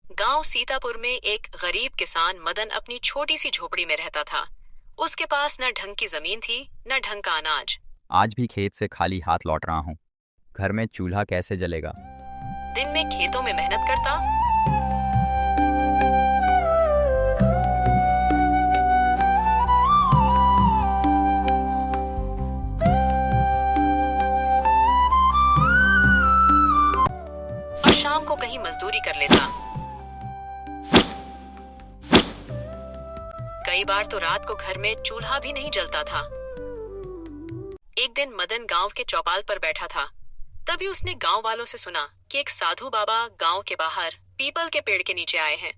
गांव सीतापुर में एक गरीब किसान मदन अपनी छोटी सी झोपड़ी में रहता था। उसके पास न ढंग की जमीन थी, न ढंग का अनाज। आज भी खेत से खाली हाथ लौट रहा हूँ। घर में चूल्हा कैसे जलेगा? दिन में खेतों में मेहनत करता, और शाम को कहीं मजदूरी कर लेता। कई बार तो रात को घर में चूल्हा भी नहीं जलता था। एक दिन मदन गांव के चौपाल पर बैठा था। तभी उसने गांव वालों से सुना कि एक साधु बाबा गांव के बाहर पीपल के पेड़ के नीचे आए हैं।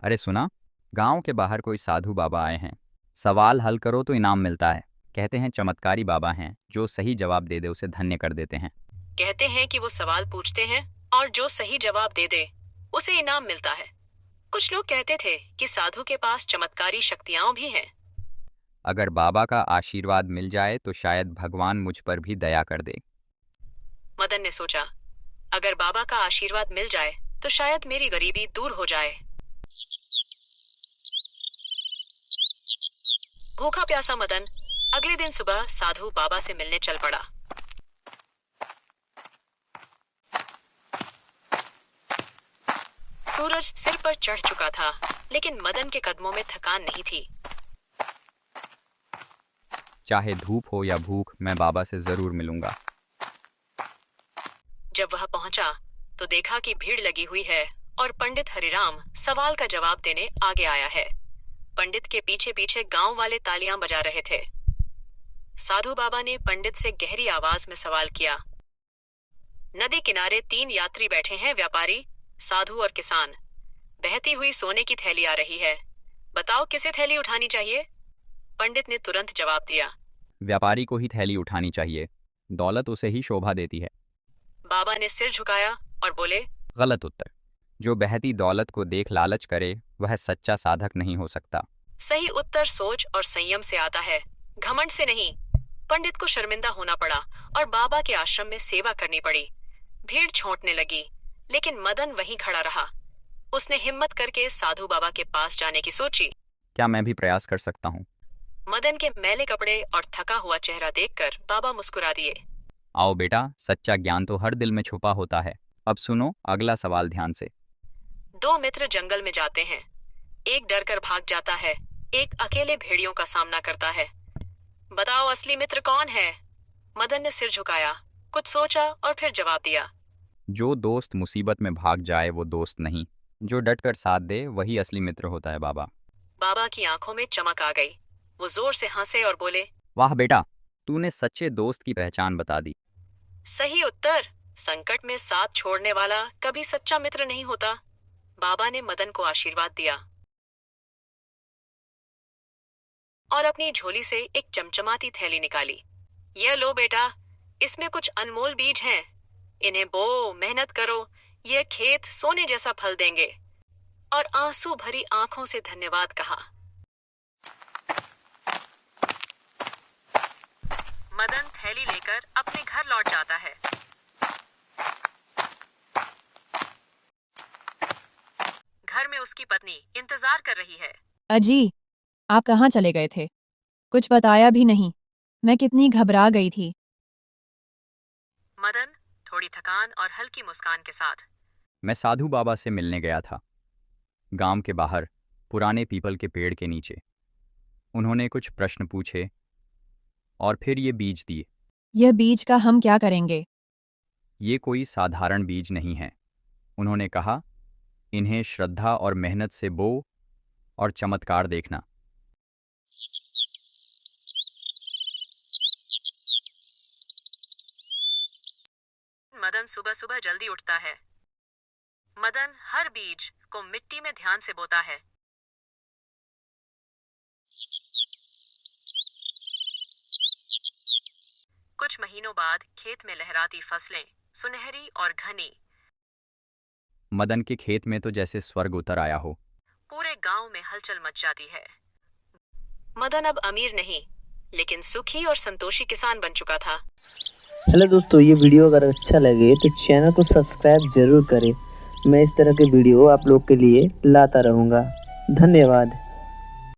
अरे सुना, गांव के बाहर कोई साधु बाबा आए हैं। सवाल हल करो तो इनाम मिलता है। कहते हैं चमत्कारी बाबा हैं, जो सही जवाब दे दे उसे धन्य कर देते हैं। कहते हैं कि वो सवाल पूछते हैं और जो सही जवाब दे दे उसे इनाम मिलता है। कुछ लोग कहते थे कि साधु के पास चमत्कारी शक्तियां भी हैं। अगर बाबा का आशीर्वाद मिल जाए तो शायद भगवान मुझ पर भी दया कर दे। मदन ने सोचा, अगर बाबा का आशीर्वाद मिल जाए तो शायद मेरी गरीबी दूर हो जाए। भूखा प्यासा मदन अगले दिन सुबह साधु बाबा से मिलने चल पड़ा। सूरज सिर पर चढ़ चुका था, लेकिन मदन के कदमों में थकान नहीं थी। चाहे धूप हो या भूख, मैं बाबा से जरूर मिलूंगा। जब वह पहुंचा तो देखा कि भीड़ लगी हुई है और पंडित हरिराम सवाल का जवाब देने आगे आया है। पंडित के पीछे पीछे गांव वाले तालियां बजा रहे थे। साधु बाबा ने पंडित से गहरी आवाज में सवाल किया। नदी किनारे 3 यात्री बैठे हैं, व्यापारी, साधु और किसान। बहती हुई सोने की थैली आ रही है। बताओ किसे थैली उठानी चाहिए? पंडित ने तुरंत जवाब दिया, व्यापारी को ही थैली उठानी चाहिए। दौलत उसे ही शोभा देती है। बाबा ने सिर झुकाया और बोले, गलत उत्तर। जो बहती दौलत को देख लालच करे वह सच्चा साधक नहीं हो सकता। सही उत्तर सोच और संयम से आता है, घमंड से नहीं। पंडित को शर्मिंदा होना पड़ा और बाबा के आश्रम में सेवा करनी पड़ी। भीड़ छौंटने लगी, लेकिन मदन वहीं खड़ा रहा। उसने हिम्मत करके साधु बाबा के पास जाने की सोची। क्या मैं भी प्रयास कर सकता हूँ? मदन के मैले कपड़े और थका हुआ चेहरा देखकर बाबा मुस्कुरा दिए। आओ बेटा, सच्चा ज्ञान तो हर दिल में छुपा होता है। अब सुनो अगला सवाल ध्यान से। 2 मित्र जंगल में जाते हैं। एक डरकर भाग जाता है, एक अकेले भेड़ियों का सामना करता है। बताओ असली मित्र कौन है? मदन ने सिर झुकाया, कुछ सोचा और फिर जवाब दिया, जो दोस्त मुसीबत में भाग जाए वो दोस्त नहीं, जो डटकर साथ दे वही असली मित्र होता है बाबा। बाबा की आंखों में चमक आ गई। वो जोर से हंसे और बोले, वाह बेटा, तूने सच्चे दोस्त की पहचान बता दी। सही उत्तर। संकट में साथ छोड़ने वाला कभी सच्चा मित्र नहीं होता। बाबा ने मदन को आशीर्वाद दिया और अपनी झोली से एक चमचमाती थैली निकाली। यह लो बेटा, इसमें कुछ अनमोल बीज हैं। इन्हें बो, मेहनत करो, यह खेत सोने जैसा फल देंगे। और आंसू भरी आंखों से धन्यवाद कहा। मदन थैली लेकर अपने घर लौट जाता है। घर में उसकी पत्नी इंतजार कर रही है। अजी, आप कहाँ चले गए थे? कुछ बताया भी नहीं। मैं कितनी घबरा गई थी। मदन थोड़ी थकान और हल्की मुस्कान के साथ, मैं साधु बाबा से मिलने गया था, गांव के बाहर पुराने पीपल के पेड़ के नीचे। उन्होंने कुछ प्रश्न पूछे और फिर ये बीज दिए। यह बीज का हम क्या करेंगे? ये कोई साधारण बीज नहीं है। उन्होंने कहा, इन्हें श्रद्धा और मेहनत से बो और चमत्कार देखना। मदन सुबह सुबह जल्दी उठता है। मदन हर बीज को मिट्टी में ध्यान से बोता है। कुछ महीनों बाद खेत में लहराती फसलें सुनहरी और घनी। मदन के खेत में तो जैसे स्वर्ग उतर आया हो। पूरे गांव में हलचल मच जाती है। मदन अब अमीर नहीं, लेकिन सुखी और संतोषी किसान बन चुका था। हेलो दोस्तों, ये वीडियो अगर अच्छा लगे तो चैनल को सब्सक्राइब जरूर करें मैं इस तरह के वीडियो आप लोग के लिए लाता रहूँगा। धन्यवाद।